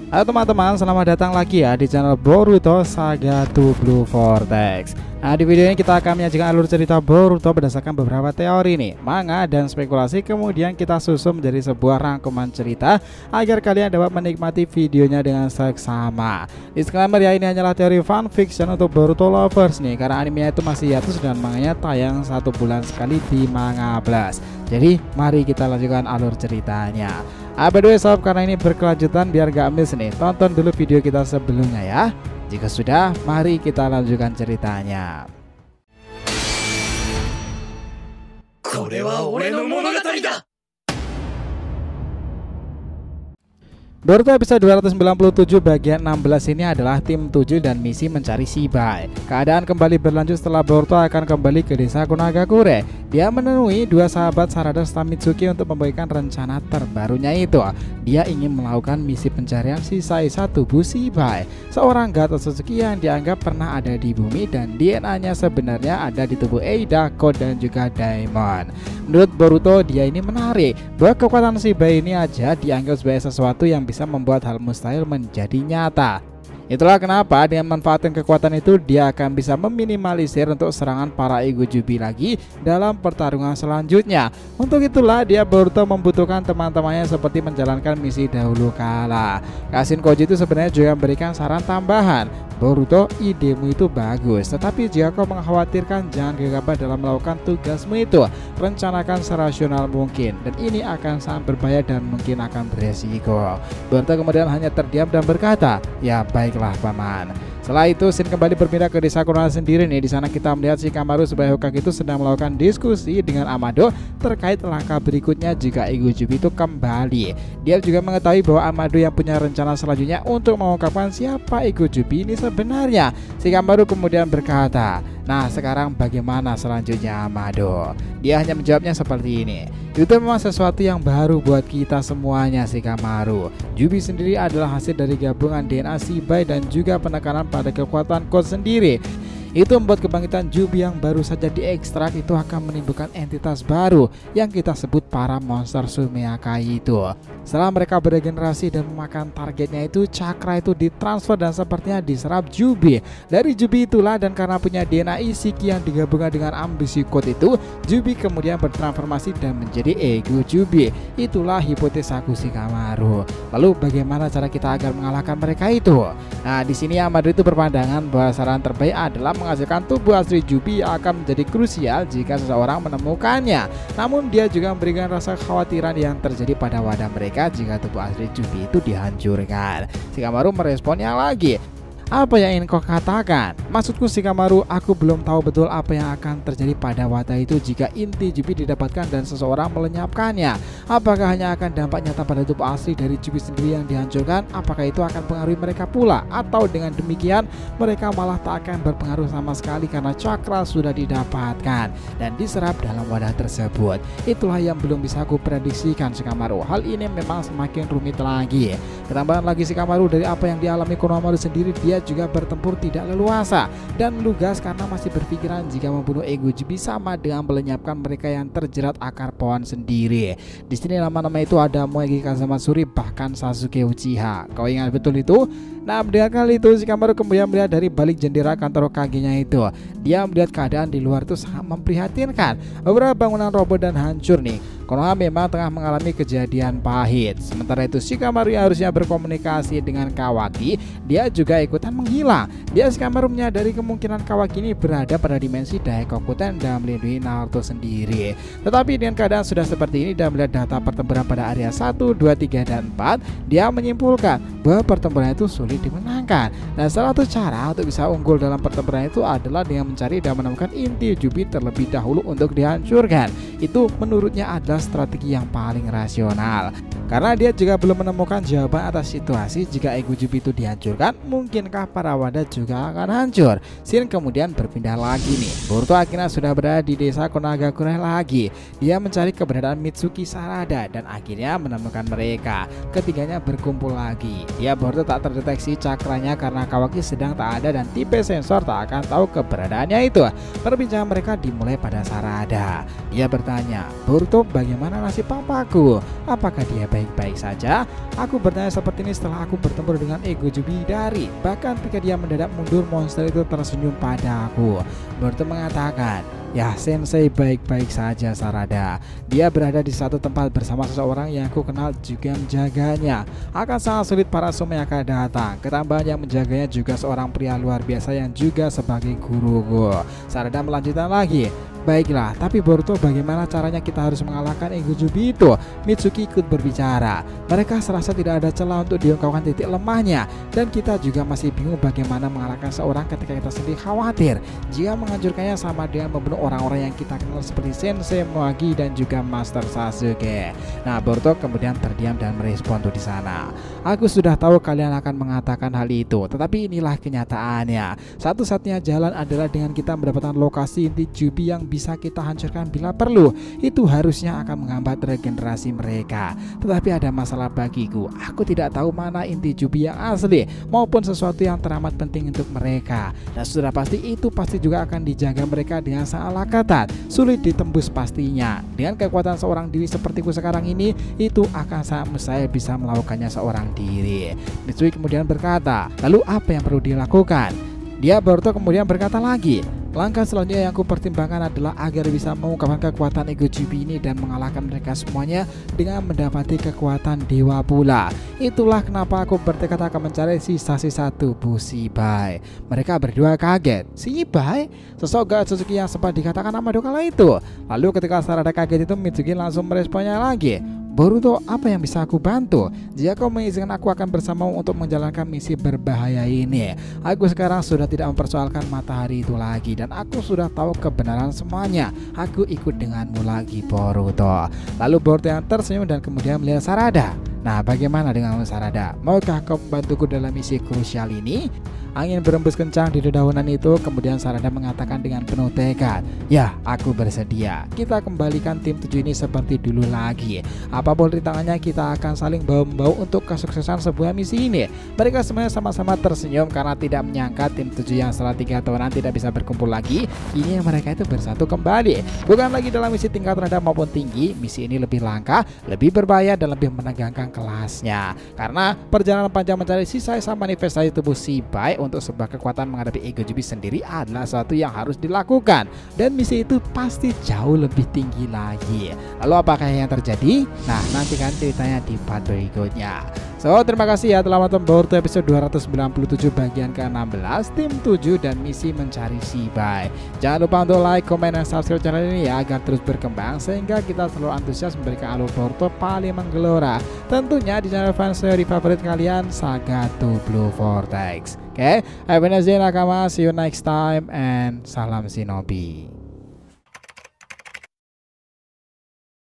Halo teman-teman, selamat datang lagi ya di channel Boruto Saga to Blue Vortex. Nah, di video ini kita akan menyajikan alur cerita Boruto berdasarkan beberapa teori nih, manga dan spekulasi, kemudian kita susun menjadi sebuah rangkuman cerita agar kalian dapat menikmati videonya dengan seksama. Disclaimer ya, ini hanyalah teori fan fiction untuk Boruto lovers nih, karena animenya itu masih hiatus dan manganya tayang 1 bulan sekali di Manga Plus. Jadi mari kita lanjutkan alur ceritanya. By the way sob, karena ini berkelanjutan biar gak miss nih, tonton dulu video kita sebelumnya ya. Jika sudah, mari kita lanjutkan ceritanya. Boruto episode 297 bagian 16 ini adalah tim 7 dan misi mencari Shibai. Keadaan kembali berlanjut setelah Boruto akan kembali ke desa Kunagakure. Dia menemui dua sahabat Sarada dan Mitsuki untuk membagikan rencana terbarunya itu. Dia ingin melakukan misi pencarian sisa-sisa tubuh Shibai, seorang gatot Satsuki yang dianggap pernah ada di bumi dan DNA-nya sebenarnya ada di tubuh Eida, Code dan juga Daimon. Menurut Boruto, dia ini menarik bahwa kekuatan Shibai ini aja dianggap sebagai sesuatu yang bisa membuat hal mustahil menjadi nyata. Itulah kenapa dengan memanfaatkan kekuatan itu dia akan bisa meminimalisir untuk serangan para Ego Jubi lagi dalam pertarungan selanjutnya. Untuk itulah dia Boruto membutuhkan teman-temannya seperti menjalankan misi dahulu kala. Kashin Koji itu sebenarnya juga memberikan saran tambahan. Boruto, idemu itu bagus, tetapi jika kau mengkhawatirkan jangan gegabah dalam melakukan tugasmu itu. Rencanakan serasional mungkin, dan ini akan sangat berbahaya dan mungkin akan beresiko. Boruto kemudian hanya terdiam dan berkata, ya baiklah paman. Setelah itu Shin kembali berpindah ke desa Konoha sendiri nih. Di sana kita melihat Shikamaru sebagai Hokage itu sedang melakukan diskusi dengan Amado terkait langkah berikutnya jika Ego Jubi itu kembali. Dia juga mengetahui bahwa Amado yang punya rencana selanjutnya untuk mengungkapkan siapa Ego Jubi ini sebenarnya. Shikamaru kemudian berkata, nah sekarang bagaimana selanjutnya Amado? Dia hanya menjawabnya seperti ini. Itu memang sesuatu yang baru buat kita semuanya Shikamaru. Jubi sendiri adalah hasil dari gabungan DNA Shibai dan juga penekanan pada kekuatan Code sendiri. Itu membuat kebangkitan Jubi yang baru saja diekstrak itu akan menimbulkan entitas baru yang kita sebut para monster Sumeakai itu. Setelah mereka beregenerasi dan memakan targetnya itu, cakra itu ditransfer dan sepertinya diserap Jubi. Dari Jubi itulah dan karena punya DNA Ishiki yang digabungkan dengan ambisi Code itu, Jubi kemudian bertransformasi dan menjadi Ego Jubi. Itulah hipotesaku Shikamaru. Lalu bagaimana cara kita agar mengalahkan mereka itu? Nah, di sini Amado itu berpandangan bahwa saran terbaik adalah menghasilkan tubuh asli Jubi akan menjadi krusial jika seseorang menemukannya. Namun dia juga memberikan rasa kekhawatiran yang terjadi pada wadah mereka jika tubuh asli Jubi itu dihancurkan. Shikamaru meresponnya lagi, apa yang ingin kau katakan? Maksudku Shikamaru, aku belum tahu betul apa yang akan terjadi pada wadah itu jika inti Jubi didapatkan dan seseorang melenyapkannya. Apakah hanya akan dampak nyata pada tubuh asli dari Jubi sendiri yang dihancurkan? Apakah itu akan pengaruhi mereka pula? Atau dengan demikian mereka malah tak akan berpengaruh sama sekali karena cakra sudah didapatkan dan diserap dalam wadah tersebut? Itulah yang belum bisa aku prediksikan Shikamaru. Hal ini memang semakin rumit lagi. Ketambahan lagi Shikamaru dari apa yang dialami Konohamaru sendiri, dia juga bertempur tidak leluasa dan lugas karena masih berpikiran jika membunuh Ego Jubi sama dengan melenyapkan mereka yang terjerat akar pohon sendiri. Di sini nama-nama itu ada Moegi Kazamatsuri bahkan Sasuke Uchiha. Kau ingat betul itu? Nah, mendengar kali itu Shikamaru kemudian melihat dari balik jendela kantor Hokage-nya itu. Dia melihat keadaan di luar itu sangat memprihatinkan. Beberapa bangunan roboh dan hancur nih. Konoha memang tengah mengalami kejadian pahit. Sementara itu Shikamaru yang harusnya berkomunikasi dengan Kawaki, dia juga ikutan menghilang. Dia Shikamaru menyadari kemungkinan Kawaki ini berada pada dimensi Daikokuten dan melindungi Naruto sendiri. Tetapi dengan keadaan sudah seperti ini dan melihat data pertempuran pada area 1, 2, 3, dan 4, dia menyimpulkan bahwa pertempuran itu sulit dimenangkan. Dan salah satu cara untuk bisa unggul dalam pertempuran itu adalah dengan mencari dan menemukan inti Jubi terlebih dahulu untuk dihancurkan. Itu menurutnya adalah strategi yang paling rasional. Karena dia juga belum menemukan jawaban atas situasi jika Ego Jubi itu dihancurkan, mungkinkah para wadah juga akan hancur? Shin kemudian berpindah lagi nih. Boruto akhirnya sudah berada di desa Konagakure lagi. Dia mencari keberadaan Mitsuki Sarada dan akhirnya menemukan mereka. Ketiganya berkumpul lagi. Ya, Boruto tak terdeteksi cakranya karena Kawaki sedang tak ada dan tipe sensor tak akan tahu keberadaannya itu. Perbincangan mereka dimulai pada Sarada. Dia bertanya, Boruto, bagaimana nasib papaku? Apakah dia baik-baik saja? Aku bertanya seperti ini setelah aku bertemu dengan Ego Jubidari. Bahkan ketika dia mendadak mundur, monster itu tersenyum padaku. Boruto mengatakan, ya, Sensei baik-baik saja Sarada. Dia berada di satu tempat bersama seseorang yang aku kenal juga menjaganya. Akan sangat sulit para Sumeyaka datang. Ketambahan yang menjaganya juga seorang pria luar biasa yang juga sebagai guruku. Sarada melanjutkan lagi, baiklah, tapi Boruto, bagaimana caranya kita harus mengalahkan Ego Jubi itu? Mitsuki ikut berbicara. Mereka serasa tidak ada celah untuk diungkapkan titik lemahnya. Dan kita juga masih bingung bagaimana mengalahkan seorang ketika kita sendiri khawatir jika menghancurkannya sama dengan membunuh orang-orang yang kita kenal seperti Sensei Miyagi dan juga Master Sasuke. Nah, Boruto kemudian terdiam dan merespon tuh di sana. Aku sudah tahu kalian akan mengatakan hal itu, tetapi inilah kenyataannya. Satu-satunya jalan adalah dengan kita mendapatkan lokasi inti Jubi yang bisa kita hancurkan bila perlu. Itu harusnya akan menghambat regenerasi mereka. Tetapi ada masalah bagiku. Aku tidak tahu mana inti Jubi yang asli maupun sesuatu yang teramat penting untuk mereka. Dan sudah pasti itu pasti juga akan dijaga mereka dengan sangat ketat. Sulit ditembus pastinya. Dengan kekuatan seorang diri sepertiku sekarang ini, itu akan sangat mustahil bisa melakukannya seorang diri. Mitsui kemudian berkata, lalu apa yang perlu dilakukan? Dia Boruto kemudian berkata lagi, langkah selanjutnya yang aku pertimbangkan adalah agar bisa mengungkapkan kekuatan Ego Jubi ini dan mengalahkan mereka semuanya dengan mendapati kekuatan dewa pula. Itulah kenapa aku bertekad akan mencari sisa-sisa tubuh Shibai. Mereka berdua kaget. Shibai? Sosok Gatsuki yang sempat dikatakan nama kala itu. Lalu ketika Sarada kaget itu, Mitsuki langsung meresponnya lagi. Boruto, apa yang bisa aku bantu? Jika kau mengizinkan, aku akan bersamamu untuk menjalankan misi berbahaya ini. Aku sekarang sudah tidak mempersoalkan matahari itu lagi dan aku sudah tahu kebenaran semuanya. Aku ikut denganmu lagi, Boruto. Lalu Boruto yang tersenyum dan kemudian melihat Sarada. Nah, bagaimana dengan Sarada? Maukah kau membantuku dalam misi krusial ini? Angin berembus kencang di dedaunan itu. Kemudian Sarada mengatakan dengan penuh tekad, ya, aku bersedia. Kita kembalikan tim 7 ini seperti dulu lagi. Apapun rintangannya, kita akan saling bahu-membahu untuk kesuksesan sebuah misi ini. Mereka semuanya sama-sama tersenyum karena tidak menyangka tim 7 yang setelah 3 tahunan tidak bisa berkumpul lagi, kini mereka itu bersatu kembali. Bukan lagi dalam misi tingkat rendah maupun tinggi. Misi ini lebih langka, lebih berbahaya, dan lebih menegangkan kelasnya. Karena perjalanan panjang mencari sisa-sisa manifestasi tubuh Shibai untuk sebuah kekuatan menghadapi Ego Jubi sendiri adalah sesuatu yang harus dilakukan, dan misi itu pasti jauh lebih tinggi lagi. Lalu apakah yang terjadi? Nah, nantikan ceritanya di part berikutnya. So, terima kasih ya telah menonton Boruto episode 297 bagian ke-16 tim 7 dan misi mencari Shibai. Jangan lupa untuk like, komen, dan subscribe channel ini ya agar terus berkembang sehingga kita selalu antusias memberikan alur Boruto paling menggelora. Tentunya di channel fans teori favorit kalian, Saga to Blue Vortex. Oke, have a nice day nakama, see you next time and salam shinobi.